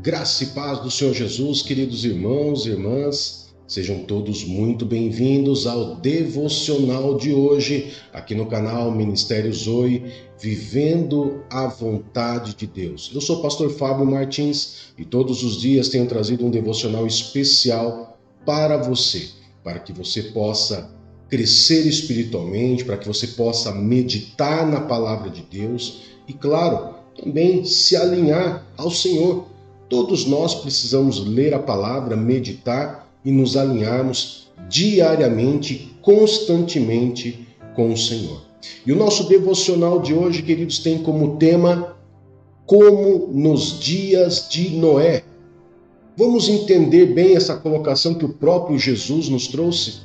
Graça e paz do Senhor Jesus, queridos irmãos e irmãs, sejam todos muito bem-vindos ao devocional de hoje, aqui no canal Ministério Zoe, Vivendo a Vontade de Deus. Eu sou o pastor Fábio Martins e todos os dias tenho trazido um devocional especial para você, para que você possa crescer espiritualmente, para que você possa meditar na palavra de Deus e, claro, também se alinhar ao Senhor. Todos nós precisamos ler a palavra, meditar e nos alinharmos diariamente, constantemente com o Senhor. E o nosso devocional de hoje, queridos, tem como tema Como nos dias de Noé. Vamos entender bem essa colocação que o próprio Jesus nos trouxe?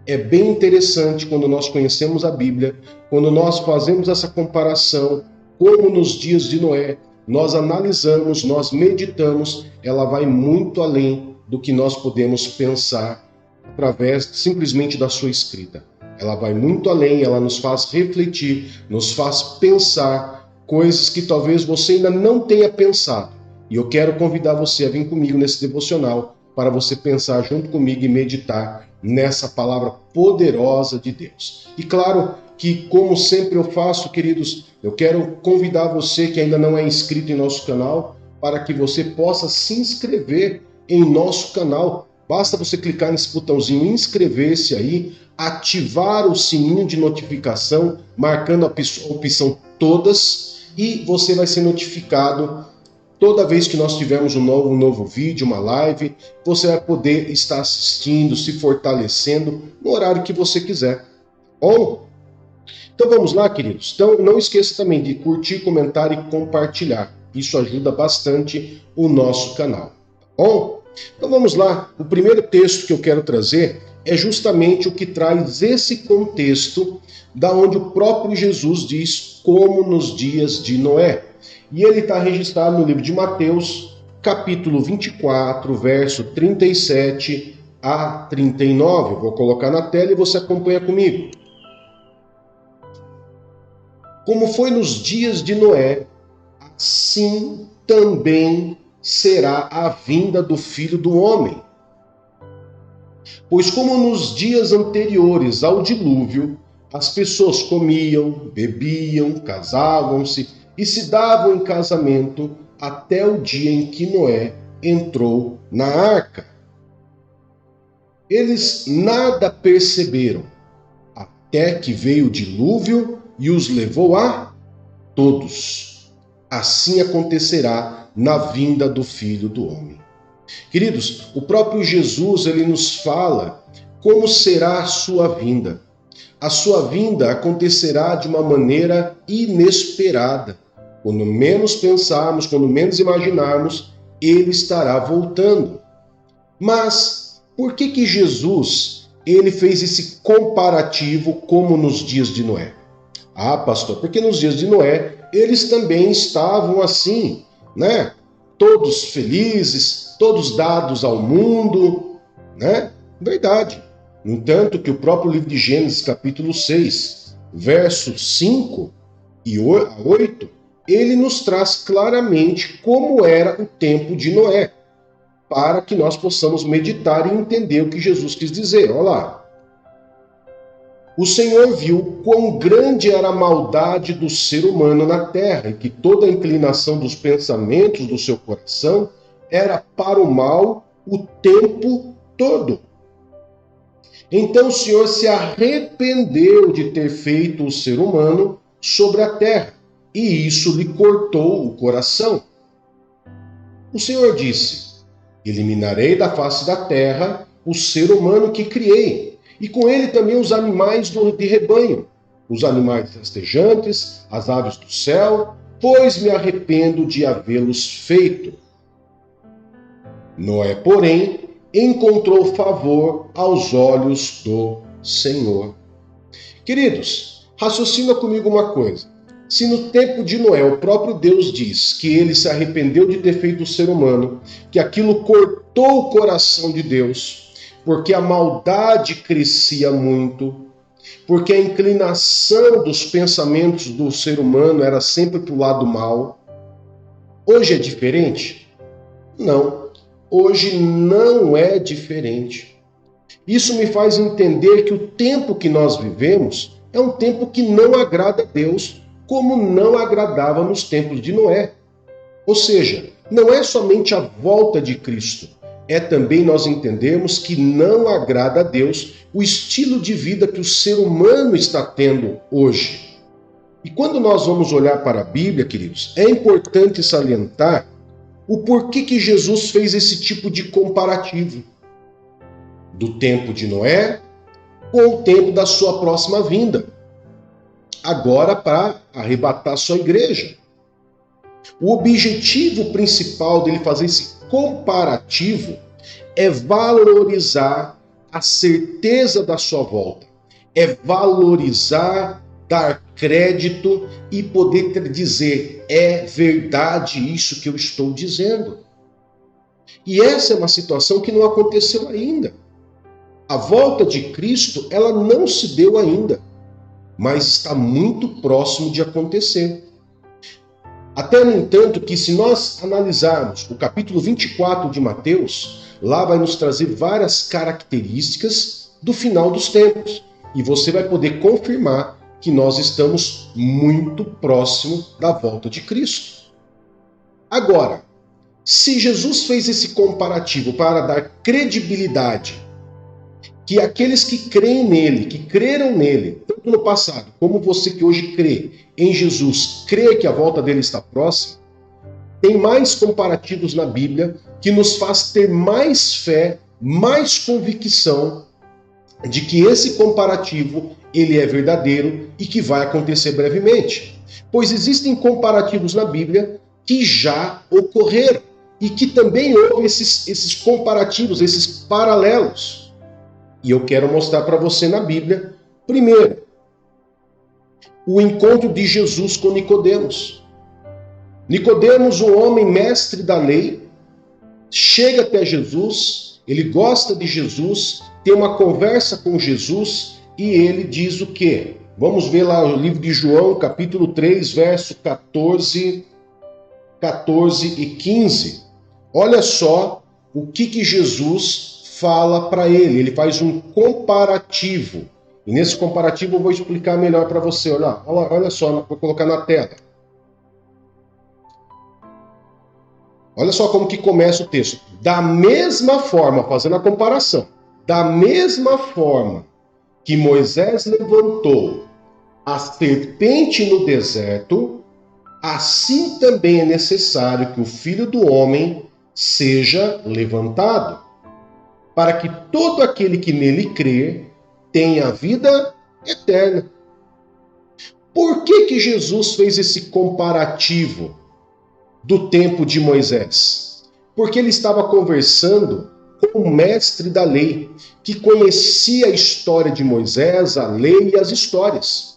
É bem interessante quando nós conhecemos a Bíblia, quando nós fazemos essa comparação, como nos dias de Noé, nós analisamos, nós meditamos, ela vai muito além do que nós podemos pensar através simplesmente da sua escrita. Ela vai muito além, ela nos faz refletir, nos faz pensar coisas que talvez você ainda não tenha pensado. E eu quero convidar você a vir comigo nesse devocional para você pensar junto comigo e meditar nessa palavra poderosa de Deus. E claro que, como sempre eu faço, queridos, eu quero convidar você que ainda não é inscrito em nosso canal para que você possa se inscrever em nosso canal. Basta você clicar nesse botãozinho inscrever-se aí, ativar o sininho de notificação, marcando a opção todas, e você vai ser notificado toda vez que nós tivermos um novo vídeo, uma live. Você vai poder estar assistindo, se fortalecendo no horário que você quiser. Bom? Então vamos lá, queridos. Então não esqueça também de curtir, comentar e compartilhar. Isso ajuda bastante o nosso canal. Bom? Então vamos lá. O primeiro texto que eu quero trazer é justamente o que traz esse contexto da onde o próprio Jesus diz como nos dias de Noé. E ele está registrado no livro de Mateus, capítulo 24, verso 37 a 39. Eu vou colocar na tela e você acompanha comigo. Como foi nos dias de Noé, assim também será a vinda do Filho do Homem. Pois como nos dias anteriores ao dilúvio, as pessoas comiam, bebiam, casavam-se e se davam em casamento até o dia em que Noé entrou na arca. Eles nada perceberam, até que veio o dilúvio e os levou a todos. Assim acontecerá na vinda do Filho do Homem. Queridos, o próprio Jesus, ele nos fala como será a sua vinda. A sua vinda acontecerá de uma maneira inesperada. Quando menos pensarmos, quando menos imaginarmos, ele estará voltando. Mas por que Jesus ele fez esse comparativo como nos dias de Noé? Ah, pastor, porque nos dias de Noé eles também estavam assim, né? Todos felizes, todos dados ao mundo, né? Verdade. No entanto, que o próprio livro de Gênesis, capítulo 6, versos 5 e 8, ele nos traz claramente como era o tempo de Noé, para que nós possamos meditar e entender o que Jesus quis dizer. Olha lá. O Senhor viu quão grande era a maldade do ser humano na terra, e que toda a inclinação dos pensamentos do seu coração era para o mal o tempo todo. Então o Senhor se arrependeu de ter feito o ser humano sobre a terra, e isso lhe cortou o coração. O Senhor disse: eliminarei da face da terra o ser humano que criei, e com ele também os animais de rebanho, os animais rastejantes, as aves do céu, pois me arrependo de havê-los feito. Noé, porém, encontrou favor aos olhos do Senhor. Queridos, raciocina comigo uma coisa. Se no tempo de Noé o próprio Deus diz que ele se arrependeu de ter feito o ser humano, que aquilo cortou o coração de Deus, porque a maldade crescia muito, porque a inclinação dos pensamentos do ser humano era sempre para o lado mal, hoje é diferente? Não, hoje não é diferente. Isso me faz entender que o tempo que nós vivemos é um tempo que não agrada a Deus, como não agradava nos tempos de Noé. Ou seja, não é somente a volta de Cristo, é também nós entendemos que não agrada a Deus o estilo de vida que o ser humano está tendo hoje. E quando nós vamos olhar para a Bíblia, queridos, é importante salientar o porquê que Jesus fez esse tipo de comparativo do tempo de Noé com o tempo da sua próxima vinda, agora para arrebatar sua igreja. O objetivo principal dele fazer esse comparativo é valorizar a certeza da sua volta, é valorizar, dar crédito e poder dizer, é verdade isso que eu estou dizendo. E essa é uma situação que não aconteceu ainda. A volta de Cristo, ela não se deu ainda, mas está muito próximo de acontecer. Até, no entanto, que se nós analisarmos o capítulo 24 de Mateus, lá vai nos trazer várias características do final dos tempos. E você vai poder confirmar que nós estamos muito próximo da volta de Cristo. Agora, se Jesus fez esse comparativo para dar credibilidade que aqueles que creem nele, que creram nele, tanto no passado como você que hoje crê em Jesus, crê que a volta dele está próxima, tem mais comparativos na Bíblia que nos faz ter mais fé, mais convicção de que esse comparativo ele é verdadeiro e que vai acontecer brevemente. Pois existem comparativos na Bíblia que já ocorreram e que também houve esses comparativos, esses paralelos. E eu quero mostrar para você na Bíblia, primeiro, o encontro de Jesus com Nicodemos. Nicodemos, um homem mestre da lei, chega até Jesus, ele gosta de Jesus, tem uma conversa com Jesus e ele diz o quê? Vamos ver lá o livro de João, capítulo 3, verso 14 e 15. Olha só o que Jesus fala para ele. Ele faz um comparativo. E nesse comparativo eu vou explicar melhor para você. Olha só, vou colocar na tela. Olha só como que começa o texto. Da mesma forma, fazendo a comparação, da mesma forma que Moisés levantou a serpente no deserto, assim também é necessário que o Filho do Homem seja levantado, para que todo aquele que nele crer tenha vida eterna. Por que Jesus fez esse comparativo do tempo de Moisés? Porque ele estava conversando com o mestre da lei, que conhecia a história de Moisés, a lei e as histórias.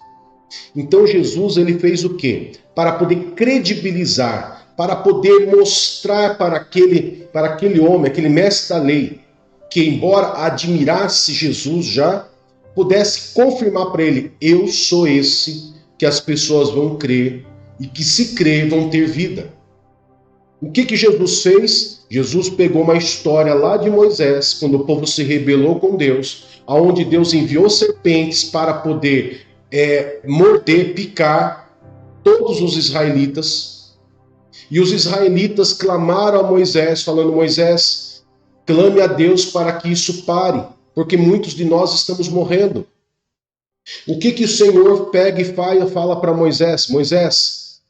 Então Jesus ele fez o quê? Para poder credibilizar, para poder mostrar para aquele homem, aquele mestre da lei, que embora admirasse Jesus já, pudesse confirmar para ele, eu sou esse que as pessoas vão crer e que se crer vão ter vida. O que Jesus fez? Jesus pegou uma história lá de Moisés, quando o povo se rebelou com Deus, aonde Deus enviou serpentes para poder morder, picar todos os israelitas. E os israelitas clamaram a Moisés, falando, Moisés, clame a Deus para que isso pare, porque muitos de nós estamos morrendo. O que o Senhor pega e fala para Moisés? Moisés,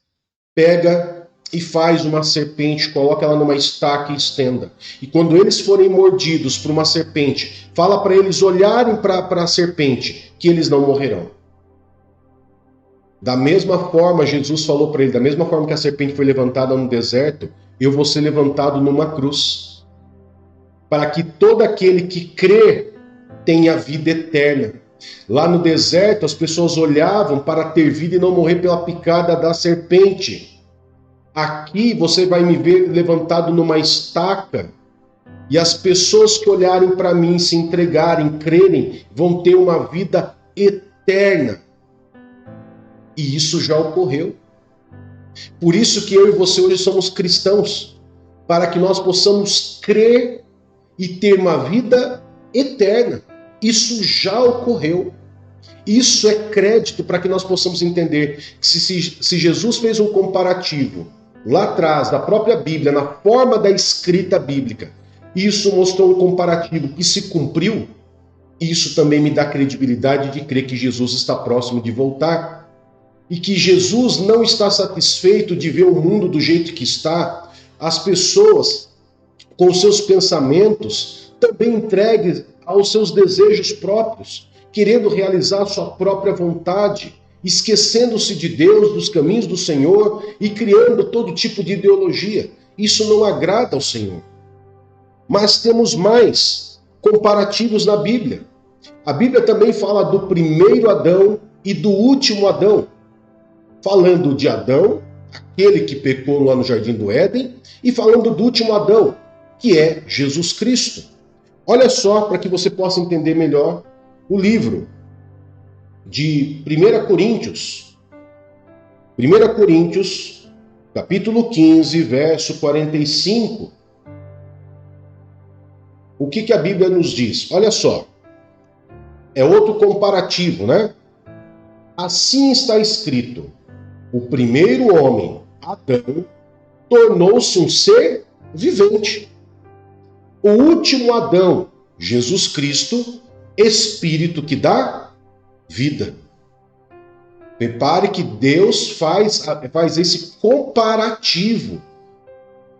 pega e faz uma serpente, coloca ela numa estaca e estenda. E quando eles forem mordidos por uma serpente, fala para eles olharem para a serpente, que eles não morrerão. Da mesma forma, Jesus falou para ele, da mesma forma que a serpente foi levantada no deserto, eu vou ser levantado numa cruz, para que todo aquele que crer tenha vida eterna. Lá no deserto, as pessoas olhavam para ter vida e não morrer pela picada da serpente. Aqui você vai me ver levantado numa estaca, e as pessoas que olharem para mim, se entregarem, crerem, vão ter uma vida eterna. E isso já ocorreu. Por isso que eu e você hoje somos cristãos. para que nós possamos crer e ter uma vida eterna. Isso já ocorreu. Isso é crédito para que nós possamos entender que se Jesus fez um comparativo lá atrás, da própria Bíblia, na forma da escrita bíblica, isso mostrou um comparativo que se cumpriu, isso também me dá credibilidade de crer que Jesus está próximo de voltar e que Jesus não está satisfeito de ver o mundo do jeito que está, as pessoas com seus pensamentos também entregues aos seus desejos próprios, querendo realizar sua própria vontade, esquecendo-se de Deus, dos caminhos do Senhor e criando todo tipo de ideologia. Isso não agrada ao Senhor. Mas temos mais comparativos na Bíblia. A Bíblia também fala do primeiro Adão e do último Adão. Falando de Adão, aquele que pecou lá no Jardim do Éden, e falando do último Adão, que é Jesus Cristo. Olha só, para que você possa entender melhor o livro de 1 Coríntios. 1 Coríntios, capítulo 15, verso 45. O que a Bíblia nos diz? Olha só. É outro comparativo, né? Assim está escrito: o primeiro homem, Adão, tornou-se um ser vivente. O último Adão, Jesus Cristo, Espírito que dá vida. Repare que Deus faz esse comparativo.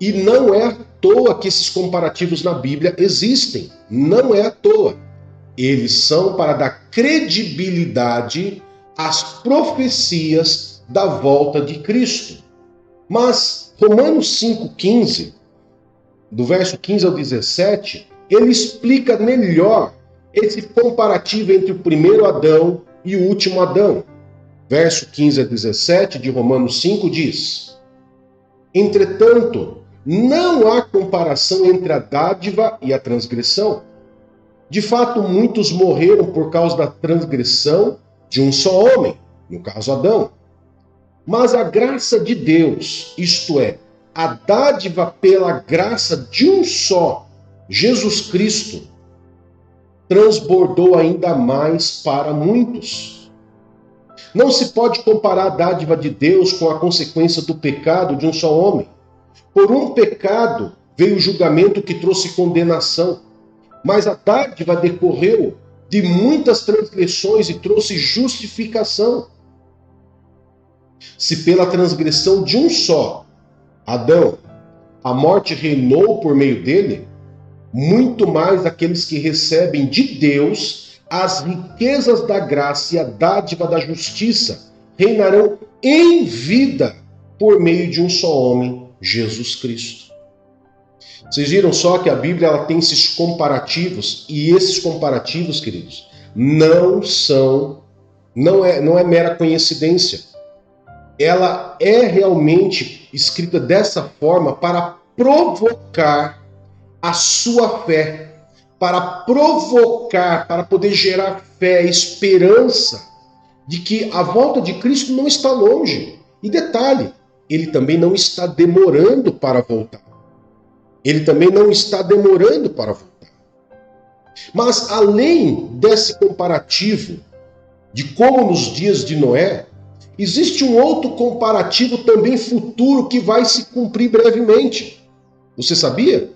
E não é à toa que esses comparativos na Bíblia existem. Não é à toa. Eles são para dar credibilidade às profecias da volta de Cristo. Mas Romanos 5,15, do verso 15 ao 17, ele explica melhor esse comparativo entre o primeiro Adão e o último Adão. Verso 15 a 17 de Romanos 5 diz: entretanto, não há comparação entre a dádiva e a transgressão. De fato, muitos morreram por causa da transgressão de um só homem, no caso Adão. Mas a graça de Deus, isto é, a dádiva pela graça de um só, Jesus Cristo, transbordou ainda mais para muitos. Não se pode comparar a dádiva de Deus com a consequência do pecado de um só homem. Por um pecado veio o julgamento que trouxe condenação, mas a dádiva decorreu de muitas transgressões e trouxe justificação. Se pela transgressão de um só, Adão, a morte reinou por meio dele, muito mais aqueles que recebem de Deus as riquezas da graça e a dádiva da justiça reinarão em vida por meio de um só homem, Jesus Cristo. Vocês viram só que a Bíblia ela tem esses comparativos, e esses comparativos, queridos, não é mera coincidência. Ela é realmente escrita dessa forma para provocar a sua fé, para provocar, para poder gerar fé, esperança de que a volta de Cristo não está longe. E detalhe, ele também não está demorando para voltar. Ele também não está demorando para voltar. Mas além desse comparativo de como nos dias de Noé, existe um outro comparativo também futuro que vai se cumprir brevemente. Você sabia?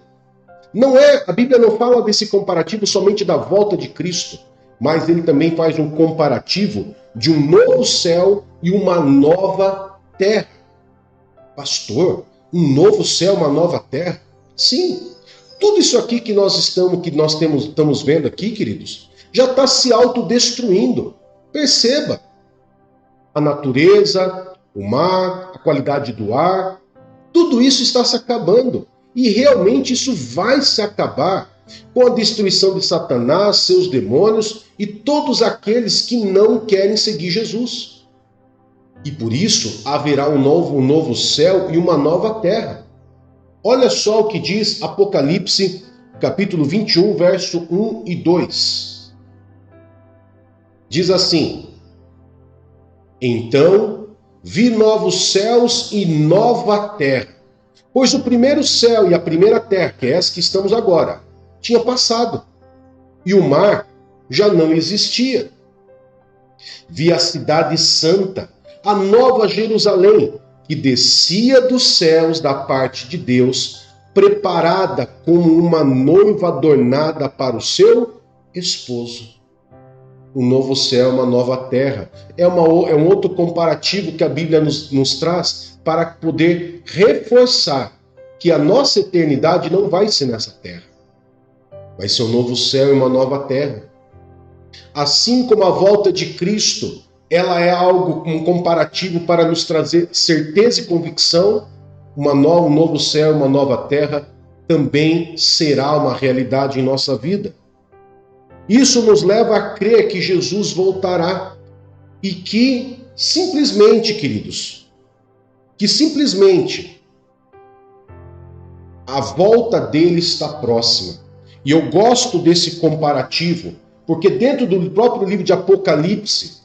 A Bíblia não fala desse comparativo somente da volta de Cristo, mas ele também faz um comparativo de um novo céu e uma nova terra. Pastor, um novo céu, uma nova terra? Sim. Tudo isso aqui que nós estamos vendo aqui, queridos, já está se autodestruindo. Perceba. A natureza, o mar, a qualidade do ar, tudo isso está se acabando. E realmente isso vai se acabar com a destruição de Satanás, seus demônios e todos aqueles que não querem seguir Jesus. E por isso haverá um novo céu e uma nova terra. Olha só o que diz Apocalipse, capítulo 21, verso 1 e 2. Diz assim: então vi novos céus e nova terra, Pois o primeiro céu e a primeira terra, que é essa que estamos agora, tinha passado, e o mar já não existia. Vi a cidade santa, a nova Jerusalém, que descia dos céus da parte de Deus, preparada como uma noiva adornada para o seu esposo. Um novo céu, uma nova terra. É um outro comparativo que a Bíblia nos traz para poder reforçar que a nossa eternidade não vai ser nessa terra. Vai ser um novo céu e uma nova terra. Assim como a volta de Cristo, ela é algo, um comparativo para nos trazer certeza e convicção, um novo céu, uma nova terra, também será uma realidade em nossa vida. Isso nos leva a crer que Jesus voltará e que simplesmente, queridos, a volta dele está próxima. E eu gosto desse comparativo, porque dentro do próprio livro de Apocalipse,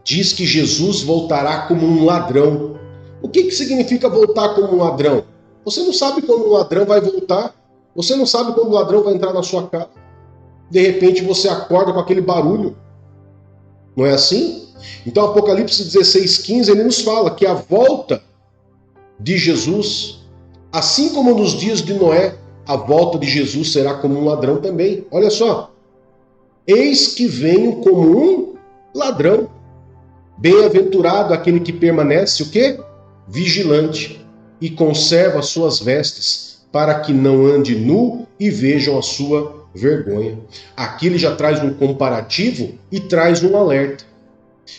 diz que Jesus voltará como um ladrão. O que significa voltar como um ladrão? Você não sabe quando um ladrão vai voltar, você não sabe quando o ladrão vai entrar na sua casa. De repente você acorda com aquele barulho. Não é assim? Então Apocalipse 16:15, ele nos fala que a volta de Jesus, assim como nos dias de Noé, a volta de Jesus será como um ladrão também. Olha só. Eis que venho como um ladrão. Bem-aventurado aquele que permanece, o quê? Vigilante, e conserva as suas vestes, para que não ande nu e vejam a sua vergonha. Aqui ele já traz um comparativo e traz um alerta.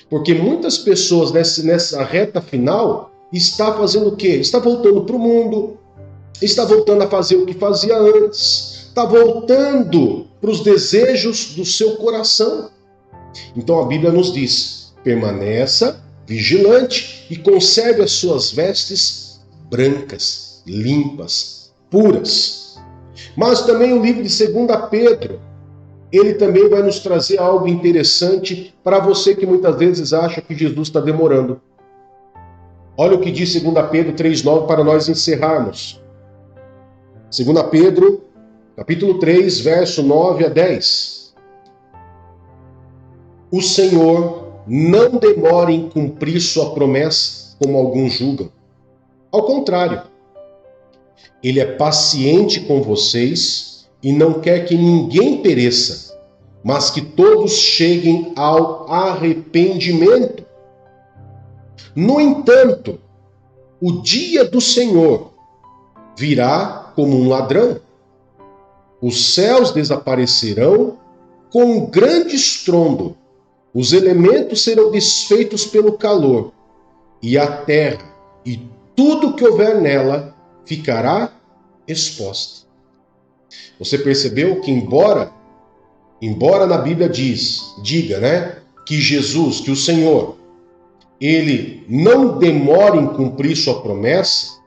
Porque muitas pessoas nessa reta final está fazendo o quê? Está voltando para o mundo, está voltando a fazer o que fazia antes, está voltando para os desejos do seu coração. Então a Bíblia nos diz: permaneça vigilante e conserve as suas vestes brancas, limpas, puras. Mas também o livro de 2 Pedro, ele também vai nos trazer algo interessante para você que muitas vezes acha que Jesus está demorando. Olha o que diz 2 Pedro 3,9 para nós encerrarmos. 2 Pedro, capítulo 3, verso 9 a 10. O Senhor não demora em cumprir sua promessa, como alguns julgam. Ao contrário, Ele é paciente com vocês e não quer que ninguém pereça, mas que todos cheguem ao arrependimento. No entanto, o dia do Senhor virá como um ladrão. Os céus desaparecerão com um grande estrondo, os elementos serão desfeitos pelo calor, e a terra e tudo que houver nela ficará exposta. Você percebeu que embora na Bíblia diga, que Jesus, que o Senhor, ele não demora em cumprir sua promessa,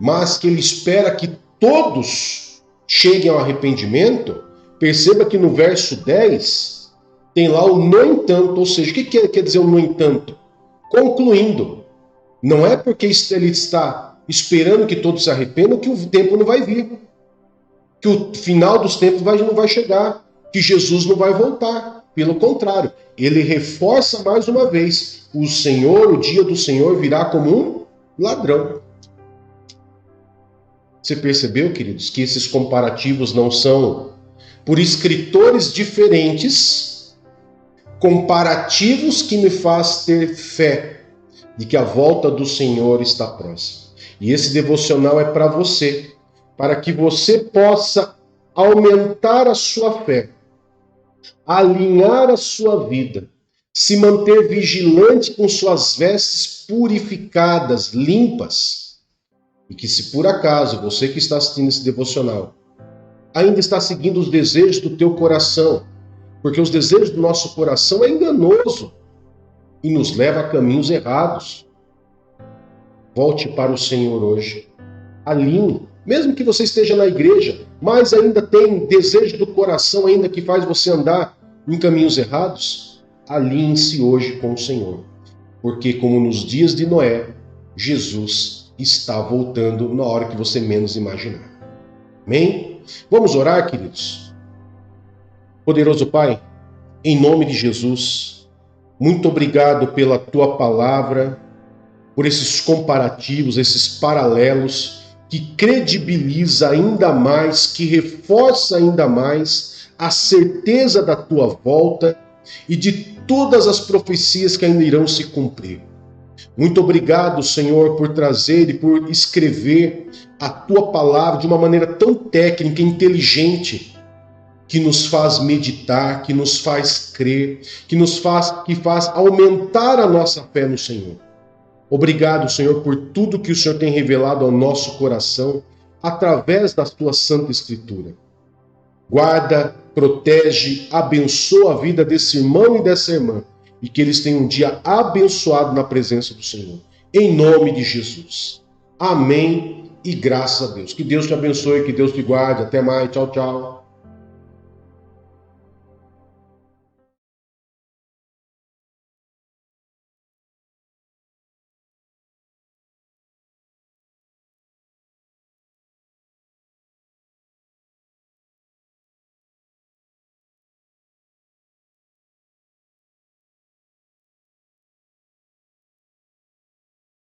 mas que ele espera que todos cheguem ao arrependimento. Perceba que no verso 10 tem lá o no entanto, ou seja, o que quer dizer o no entanto? Concluindo, não é porque ele está esperando que todos se arrependam que o tempo não vai vir, que o final dos tempos não vai chegar, que Jesus não vai voltar. Pelo contrário, ele reforça mais uma vez: o dia do Senhor virá como um ladrão. Você percebeu, queridos, que esses comparativos não são por escritores diferentes, comparativos que me faz ter fé de que a volta do Senhor está próxima. E esse devocional é para você, para que você possa aumentar a sua fé, alinhar a sua vida, se manter vigilante com suas vestes purificadas, limpas. E que se por acaso você que está assistindo esse devocional ainda está seguindo os desejos do teu coração, porque os desejos do nosso coração é enganoso e nos leva a caminhos errados. Volte para o Senhor hoje. Alinhe. Mesmo que você esteja na igreja, mas ainda tem desejo do coração ainda que faz você andar em caminhos errados, alinhe-se hoje com o Senhor. Porque como nos dias de Noé, Jesus está voltando na hora que você menos imaginar. Amém? Vamos orar, queridos? Poderoso Pai, em nome de Jesus, muito obrigado pela tua palavra, por esses comparativos, esses paralelos, que credibiliza ainda mais, que reforça ainda mais a certeza da tua volta e de todas as profecias que ainda irão se cumprir. Muito obrigado, Senhor, por trazer e por escrever a tua palavra de uma maneira tão técnica e inteligente, que nos faz meditar, que nos faz crer, que faz aumentar a nossa fé no Senhor. Obrigado, Senhor, por tudo que o Senhor tem revelado ao nosso coração através da tua Santa Escritura. Guarda, protege, abençoa a vida desse irmão e dessa irmã, e que eles tenham um dia abençoado na presença do Senhor. Em nome de Jesus. Amém e graças a Deus. Que Deus te abençoe, que Deus te guarde. Até mais. Tchau, tchau.